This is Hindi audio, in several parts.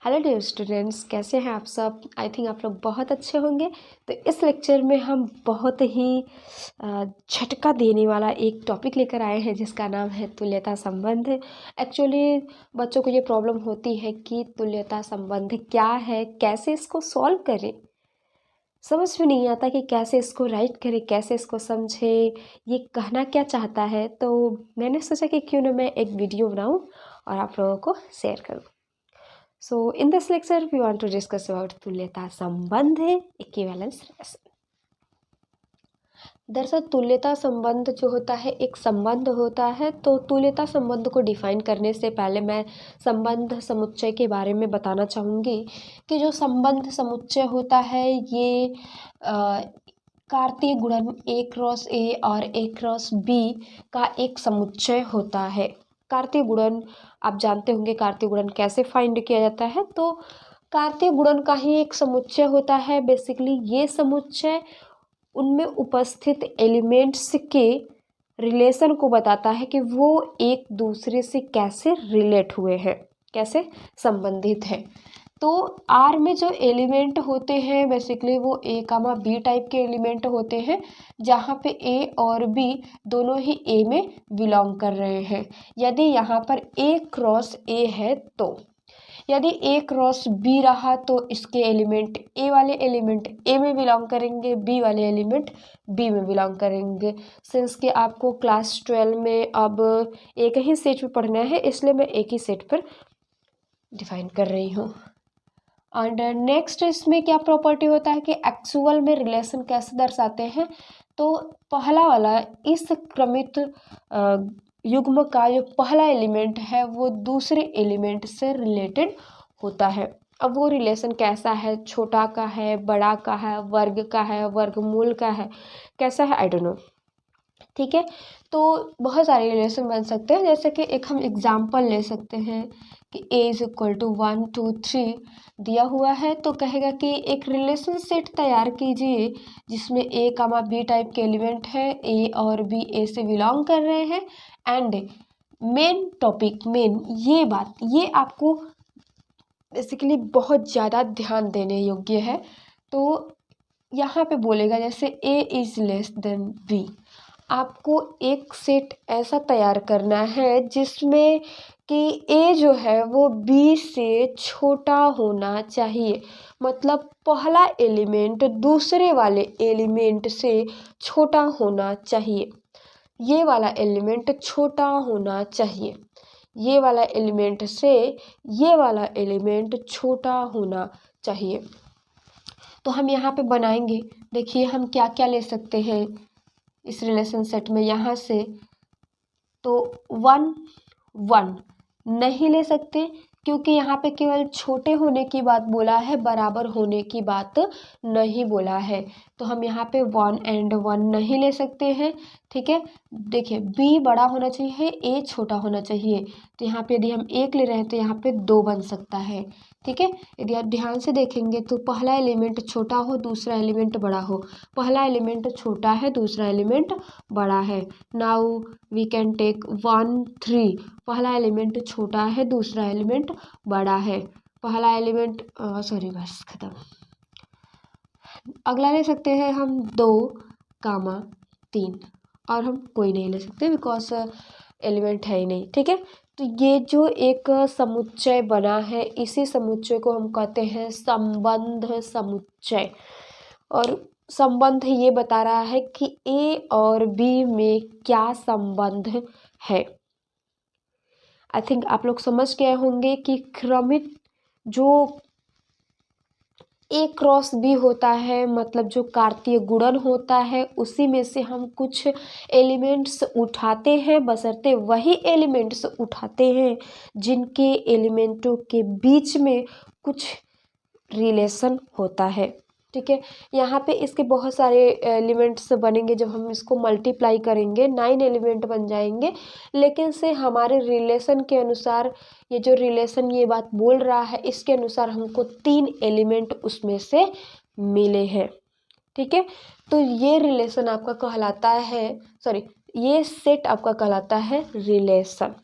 हेलो डियर स्टूडेंट्स, कैसे हैं आप सब। आई थिंक आप लोग बहुत अच्छे होंगे। तो इस लेक्चर में हम बहुत ही झटका देने वाला एक टॉपिक लेकर आए हैं जिसका नाम है तुल्यता संबंध। एक्चुअली बच्चों को ये प्रॉब्लम होती है कि तुल्यता संबंध क्या है, कैसे इसको सॉल्व करें। समझ में नहीं आता कि कैसे इसको राइट करें, कैसे इसको समझे, ये कहना क्या चाहता है। तो मैंने सोचा कि क्यों ना मैं एक वीडियो बनाऊं और आप लोगों को शेयर करूं। So in this lecture we want to discuss about तुल्यता संबंध इक्विवेलेंस रिलेशन। दरअसल तुल्यता संबंध जो होता है एक संबंध होता है। तो तुल्यता संबंध को डिफाइन करने से पहले मैं संबंध समुच्चय के बारे में बताना चाहूँगी कि जो संबंध समुच्चय होता है ये कार्तीय गुणन A क्रॉस A और A क्रॉस B का एक समुच्चय होता है। कार्तीय गुणन आप जानते होंगे, कार्तीय गुणन कैसे फाइंड किया जाता है। तो कार्तीय गुणन का ही एक समुच्चय होता है। बेसिकली ये समुच्चय उनमें उपस्थित एलिमेंट्स के रिलेशन को बताता है कि वो एक दूसरे से कैसे रिलेट हुए हैं, कैसे संबंधित है। तो आर में जो एलिमेंट होते हैं बेसिकली वो ए कामा बी टाइप के एलिमेंट होते हैं, जहाँ पे ए और बी दोनों ही ए में बिलोंग कर रहे हैं। यदि यहाँ पर ए क्रॉस ए है तो यदि ए क्रॉस बी रहा तो इसके एलिमेंट ए वाले एलिमेंट ए में बिलोंग करेंगे, बी वाले एलिमेंट बी में बिलोंग करेंगे। सिंस कि आपको क्लास 12 में अब एक ही सेट पर पढ़ना है, इसलिए मैं एक ही सेट पर डिफाइन कर रही हूँ। एंड नेक्स्ट इसमें क्या प्रॉपर्टी होता है कि एक्चुअल में रिलेशन कैसे दर्शाते हैं। तो पहला वाला इस क्रमित युग्म का जो पहला एलिमेंट है वो दूसरे एलिमेंट से रिलेटेड होता है। अब वो रिलेशन कैसा है, छोटा का है, बड़ा का है, वर्ग का है, वर्गमूल का है, कैसा है आई डोंट नो। ठीक है, तो बहुत सारे रिलेशन बन सकते हैं। जैसे कि एक हम एग्जाम्पल ले सकते हैं कि a इज इक्वल टू 1 2 3 दिया हुआ है। तो कहेगा कि एक रिलेशन सेट तैयार कीजिए जिसमें a कामा बी टाइप के एलिमेंट है, a और b a से बिलोंग कर रहे हैं। एंड मेन टॉपिक, मेन ये बात, ये आपको बेसिकली बहुत ज़्यादा ध्यान देने योग्य है। तो यहाँ पे बोलेगा जैसे a is less than b, आपको एक सेट ऐसा तैयार करना है जिसमें कि a जो है वो b से छोटा होना चाहिए। मतलब पहला एलिमेंट दूसरे वाले एलिमेंट से छोटा होना चाहिए। ये वाला एलिमेंट छोटा होना चाहिए, ये वाला एलिमेंट से ये वाला एलिमेंट छोटा होना चाहिए। तो हम यहाँ पे बनाएंगे, देखिए हम क्या क्या ले सकते हैं इस रिलेशन सेट में। यहाँ से तो 1 1 नहीं ले सकते क्योंकि यहाँ पे केवल छोटे होने की बात बोला है, बराबर होने की बात नहीं बोला है। तो हम यहाँ पे 1 एंड 1 नहीं ले सकते हैं। ठीक है, देखिए b बड़ा होना चाहिए, a छोटा होना चाहिए। तो यहाँ पे यदि हम 1 ले रहे हैं तो यहाँ पे 2 बन सकता है। ठीक है, यदि आप ध्यान से देखेंगे तो पहला एलिमेंट छोटा हो, दूसरा एलिमेंट बड़ा हो, पहला एलिमेंट छोटा है, दूसरा एलिमेंट बड़ा है। नाउ वी कैन टेक 1 3, पहला एलिमेंट छोटा है, दूसरा एलिमेंट बड़ा है। पहला एलिमेंट सॉरी बस खत्म। अगला ले सकते हैं हम 2 कामा 3, और हम कोई नहीं ले सकते बिकॉज एलिमेंट है ही नहीं। ठीक है, तो ये जो एक समुच्चय बना है इसी समुच्चय को हम कहते हैं संबंध समुच्चय। और संबंध ये बता रहा है कि a और b में क्या संबंध है। आई थिंक आप लोग समझ गए होंगे कि क्रमित जो ए क्रॉस बी होता है, मतलब जो कार्तीय गुणन होता है, उसी में से हम कुछ एलिमेंट्स उठाते हैं, बशर्ते वही एलिमेंट्स उठाते हैं जिनके एलिमेंटों के बीच में कुछ रिलेशन होता है। ठीक है, यहाँ पे इसके बहुत सारे एलिमेंट्स बनेंगे। जब हम इसको मल्टीप्लाई करेंगे 9 एलिमेंट बन जाएंगे। लेकिन से हमारे रिलेशन के अनुसार, ये जो रिलेशन ये बात बोल रहा है इसके अनुसार हमको 3 एलिमेंट उसमें से मिले हैं। ठीक है, तो ये रिलेशन आपका कहलाता है, सॉरी ये सेट आपका कहलाता है रिलेशन।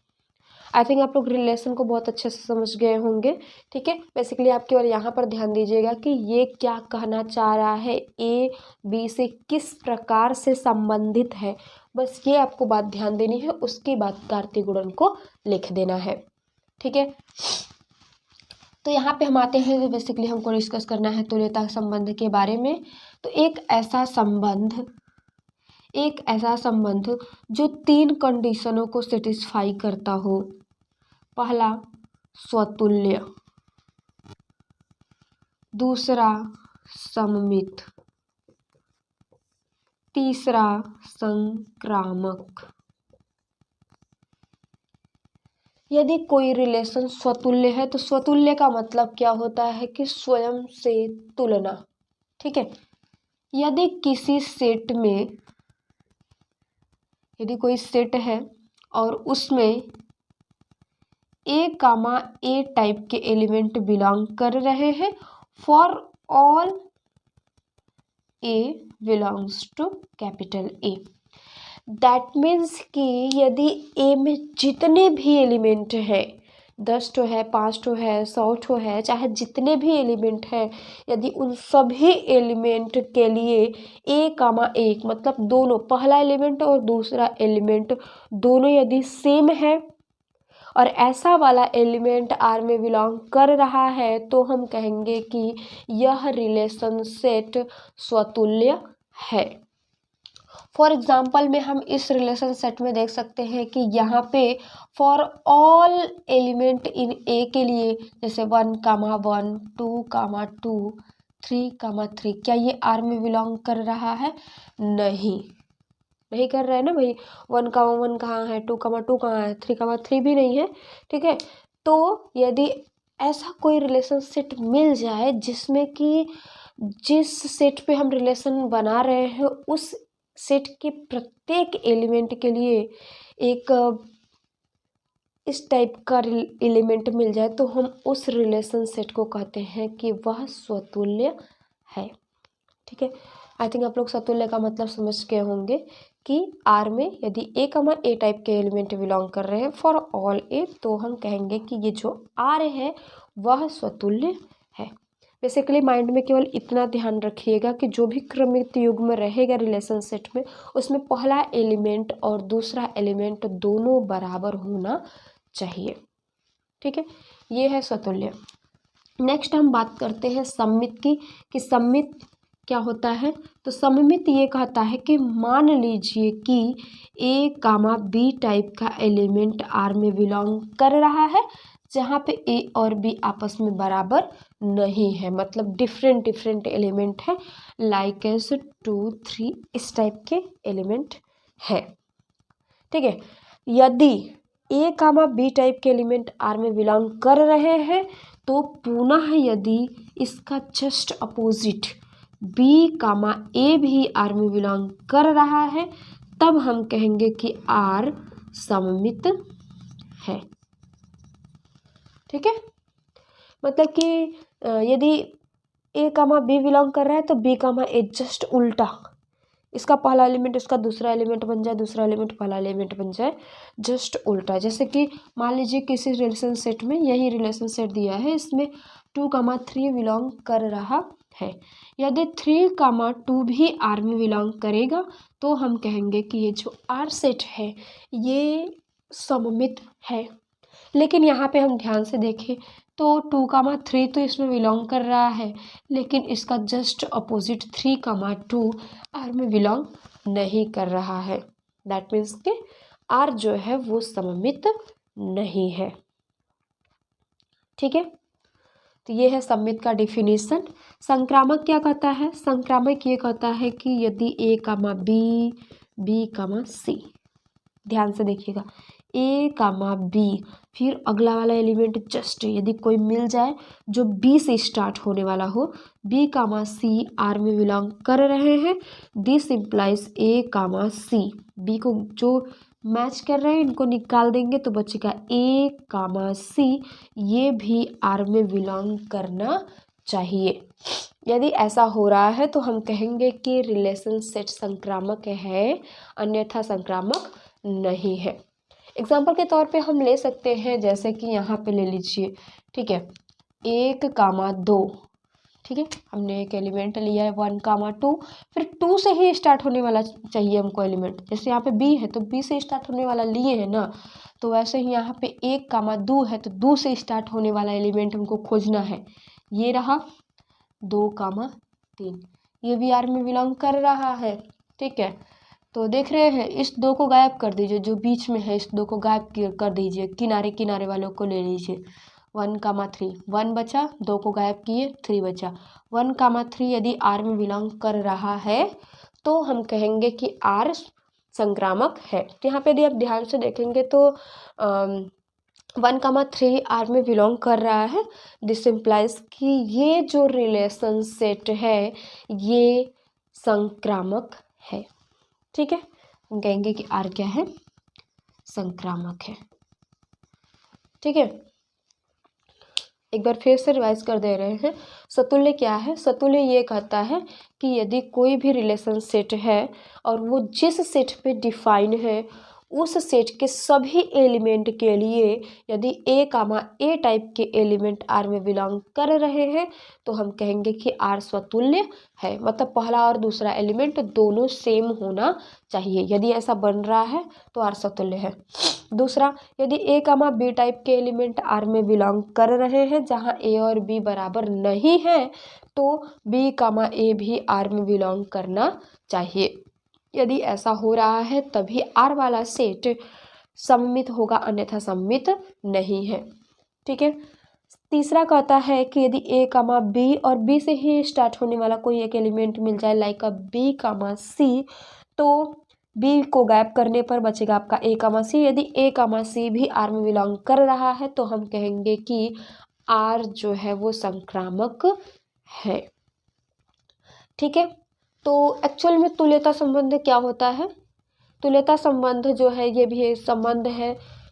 आई थिंक आप लोग रिलेशन को बहुत अच्छे से समझ गए होंगे। ठीक है, बेसिकली आप केवल यहाँ पर ध्यान दीजिएगा कि ये क्या कहना चाह रहा है, ए बी से किस प्रकार से संबंधित है, बस ये आपको बात ध्यान देनी है। उसके बाद कार्तीय गुणन को लिख देना है। ठीक है, तो यहाँ पे हम आते हैं, तो बेसिकली हमको डिस्कस करना है तुल्यता संबंध के बारे में। तो एक ऐसा संबंध जो 3 कंडीशनों को सेटिस्फाई करता हो। पहला स्वतुल्य, दूसरा सममित, तीसरा संक्रामक। यदि कोई रिलेशन स्वतुल्य है तो स्वतुल्य का मतलब क्या होता है कि स्वयं से तुलना। ठीक है, यदि किसी सेट में, यदि कोई सेट है और उसमें ए कामा ए टाइप के एलिमेंट बिलोंग कर रहे हैं, for all A belongs to capital A, that means कि यदि ए में जितने भी एलिमेंट हैं, 10 ठो है, 5 ठो है, 100 ठो है, चाहे जितने भी एलिमेंट हैं, यदि उन सभी एलिमेंट के लिए ए कामा एक मतलब दोनों, पहला एलिमेंट और दूसरा एलिमेंट दोनों यदि सेम है और ऐसा वाला एलिमेंट आर में बिलोंग कर रहा है, तो हम कहेंगे कि यह रिलेशन सेट स्वतुल्य है। फॉर एग्जाम्पल में हम इस रिलेशन सेट में देख सकते हैं कि यहाँ पे फॉर ऑल एलिमेंट इन ए के लिए, जैसे 1 कामा 1, 2 कामा 2, 3 कामा 3, क्या ये आर में बिलोंग कर रहा है? नहीं कर रहा है ना भाई। 1 कामा 1 कहाँ है, 2 कामा 2 कहाँ है, 3 कामा 3 भी नहीं है। ठीक है, तो यदि ऐसा कोई रिलेशन सेट मिल जाए जिसमें कि जिस सेट पे हम रिलेशन बना रहे हैं उस सेट के प्रत्येक एलिमेंट के लिए एक इस टाइप का एलिमेंट मिल जाए, तो हम उस रिलेशन सेट को कहते हैं कि वह स्वतुल्य है। ठीक है, आई थिंक आप लोग स्वतुल्य का मतलब समझ गए होंगे कि आर में यदि ए कामा ए टाइप के एलिमेंट बिलोंग कर रहे हैं फॉर ऑल ए, तो हम कहेंगे कि ये जो आर है वह स्वतुल्य है। बेसिकली माइंड में केवल इतना ध्यान रखिएगा कि जो भी क्रमिक युग्म रहेगा रिलेशन सेट में, उसमें पहला एलिमेंट और दूसरा एलिमेंट दोनों बराबर होना चाहिए। ठीक है, ये है स्वतुल्य। नेक्स्ट हम बात करते हैं सममित की, कि सममित क्या होता है। तो सममित ये कहता है कि मान लीजिए कि ए कामा बी टाइप का एलिमेंट आर में बिलोंग कर रहा है, जहाँ पे ए और बी आपस में बराबर नहीं है, मतलब डिफरेंट एलिमेंट है, लाइक एस 2 3 इस टाइप के एलिमेंट है। ठीक है, यदि ए कामा बी टाइप के एलिमेंट आर में बिलोंग कर रहे हैं, तो पुनः यदि इसका जस्ट अपोजिट बी कामा ए भी आर में बिलोंग कर रहा है, तब हम कहेंगे कि आर सममित है। ठीक है, मतलब कि यदि ए कामा बी बिलोंग कर रहा है तो बी कामा ए जस्ट उल्टा, इसका पहला एलिमेंट इसका दूसरा एलिमेंट बन जाए, दूसरा एलिमेंट पहला एलिमेंट बन जाए, जस्ट उल्टा। जैसे कि मान लीजिए किसी रिलेशन सेट में, यही रिलेशन सेट दिया है, इसमें 2 कामा 3 बिलोंग कर रहा है, यदि 3 कामा 2 भी आर में बिलोंग करेगा, तो हम कहेंगे कि ये जो आर सेट है ये सममित है। लेकिन यहाँ पे हम ध्यान से देखें तो 2 कामा 3 तो इसमें बिलोंग कर रहा है, लेकिन इसका जस्ट अपोजिट 3 कामा 2 आर में बिलोंग नहीं कर रहा है। दैट मीन्स कि आर जो है वो सममित नहीं है। ठीक है, तो ये है सममित का डिफिनीशन। संक्रामक क्या कहता है? संक्रामक ये कहता है कि यदि ए कामा बी, बी कामा सी, ध्यान से देखिएगा, ए कामा बी, फिर अगला वाला एलिमेंट जस्ट यदि कोई मिल जाए जो बी से स्टार्ट होने वाला हो, बी कामा सी आर में बिलोंग कर रहे हैं, this implies A comma C, B को जो मैच कर रहे हैं इनको निकाल देंगे तो बचेगा ए कामा सी, ये भी आर में बिलोंग करना चाहिए। यदि ऐसा हो रहा है तो हम कहेंगे कि रिलेशन सेट संक्रामक है, अन्यथा संक्रामक नहीं है। एग्जाम्पल के तौर पे हम ले सकते हैं, जैसे कि यहाँ पे ले लीजिए, ठीक है, 1, 2, ठीक है, हमने एक एलिमेंट लिया है 1, 2, फिर 2 से ही स्टार्ट होने वाला चाहिए हमको एलिमेंट। जैसे यहाँ पे बी है तो बी से स्टार्ट होने वाला लिए है ना, तो वैसे ही यहाँ पे 1, 2 है तो 2 से स्टार्ट होने वाला एलिमेंट हमको खोजना है। ये रहा 2, 3, ये भी आर में बिलोंग कर रहा है, ठीक है। तो देख रहे हैं, इस 2 को गायब कर दीजिए, जो बीच में है इस 2 को गायब कर दीजिए, किनारे किनारे वालों को ले लीजिए। 1, 3, 1 बचा, 2 को गायब किए, 3 बचा। 1, 3 यदि आर में बिलोंग कर रहा है तो हम कहेंगे कि आर संक्रामक है। तो यहाँ पे यदि आप ध्यान से देखेंगे तो 1, 3 आर में बिलोंग कर रहा है। दिस इम्प्लाइज कि ये जो रिलेशन सेट है ये संक्रामक है, ठीक है। हम कहेंगे कि आर क्या है, संक्रामक है, ठीक है। एक बार फिर से रिवाइज कर दे रहे हैं। सतुल्य क्या है? सतुल्य ये कहता है कि यदि कोई भी रिलेशन सेट है और वो जिस सेट पे डिफाइन है उस सेट के सभी एलिमेंट के लिए यदि ए टाइप के एलिमेंट आर में बिलोंग कर रहे हैं तो हम कहेंगे कि आर स्वतुल्य है। मतलब पहला और दूसरा एलिमेंट दोनों सेम होना चाहिए। यदि ऐसा बन रहा है तो आर स्वतुल्य है। दूसरा, यदि बी टाइप के एलिमेंट आर में बिलोंग कर रहे हैं जहां ए और बी बराबर नहीं है तो बी ए भी आर में बिलोंग करना चाहिए। यदि ऐसा हो रहा है तभी आर वाला सेट सममित होगा, अन्यथा सममित नहीं है, ठीक है। तीसरा कहता है कि यदि बी और बी से ही स्टार्ट होने वाला कोई एक एलिमेंट मिल जाए लाइक बी सी, तो बी को गायब करने पर बचेगा आपका सी। यदि सी भी आर में बिलोंग कर रहा है तो हम कहेंगे कि आर जो है वो संक्रामक है, ठीक है। तो एक्चुअल में तुल्यता संबंध क्या होता है? तुल्यता संबंध जो है ये भी एक संबंध है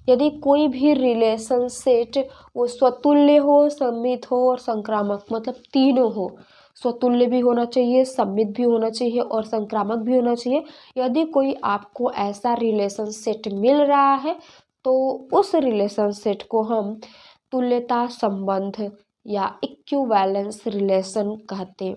यदि कोई भी रिलेशन सेट वो स्वतुल्य हो, सममित हो और संक्रामक, मतलब तीनों हो। स्वतुल्य भी होना चाहिए, सममित भी होना चाहिए और संक्रामक भी होना चाहिए। यदि कोई आपको ऐसा रिलेशन सेट मिल रहा है तो उस रिलेशन सेट को हम तुल्यता संबंध या इक्विवेलेंस रिलेशन कहते